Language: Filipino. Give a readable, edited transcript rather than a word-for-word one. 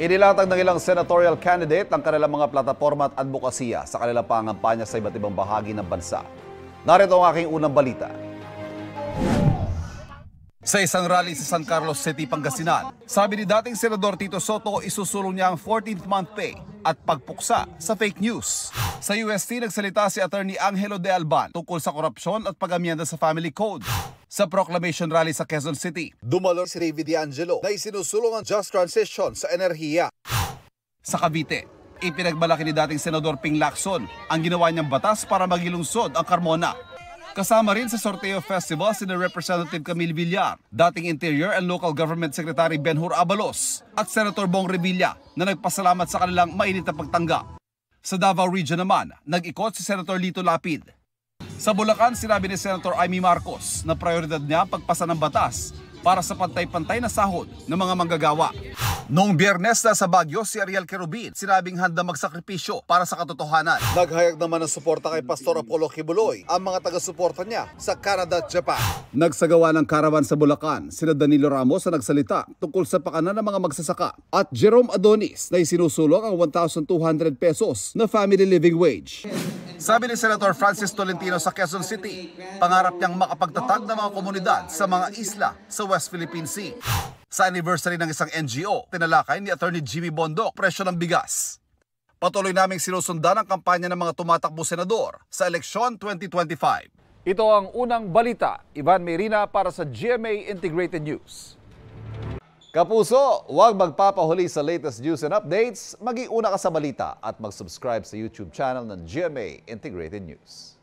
Inilatag ng ilang senatorial candidate ang kanilang mga plataporma at advokasya sa kanilang pangangampanya sa iba't ibang bahagi ng bansa. Narito ang aking unang balita. Sa isang rally sa San Carlos City, Pangasinan, sabi ni dating Senador Tito Soto isusulong niya ang 14th month pay at pagpuksa sa fake news. Sa UST, nagsalita si Attorney Angelo De Alban tungkol sa korupsyon at pag-amyenda sa Family Code. Sa proclamation rally sa Quezon City, dumalo si Ravi D'Angelo na isinusulong ang just transition sa enerhiya. Sa Cavite, ipinagmalaki ni dating Senador Ping Lacson ang ginawa niyang batas para magilungsod ang Carmona. Kasama rin sa Sorteo Festival si Representative Camille Villar, dating Interior and Local Government Secretary Benhur Abalos at Senator Bong Revilla na nagpasalamat sa kanilang mainit na pagtanggap. Sa Davao Region naman, nag-ikot si Senator Lito Lapid. Sa Bulacan, sinabi ni Senator Amy Marcos na prioridad niya ang pagpasa ng batas para sa pantay-pantay na sahod ng mga manggagawa. Noong Biyernes na sa Baguio, si Ariel Querubin sinabing handa magsakripisyo para sa katotohanan. Naghayag naman ng suporta kay Pastor Apollo Kibuloy ang mga taga-suporta niya sa Canada at Japan. Nagsagawa ng karawan sa Bulacan, sina Danilo Ramos na nagsalita tungkol sa pakanan ng mga magsasaka at Jerome Adonis na isinusulong ang 1,200 pesos na family living wage. Sabi ni Senator Francis Tolentino sa Quezon City, pangarap niyang makapagtatag ng mga komunidad sa mga isla sa West Philippine Sea. Sa anniversary ng isang NGO, tinalakay ni Attorney Jimmy Bondoc presyo ng bigas. Patuloy naming sinusundan ang kampanya ng mga tumatakbo senador sa eleksyon 2025. Ito ang unang balita. Ivan Mayrina para sa GMA Integrated News. Kapuso, huwag magpapahuli sa latest news and updates. Mag-iuna ka sa balita at mag-subscribe sa YouTube channel ng GMA Integrated News.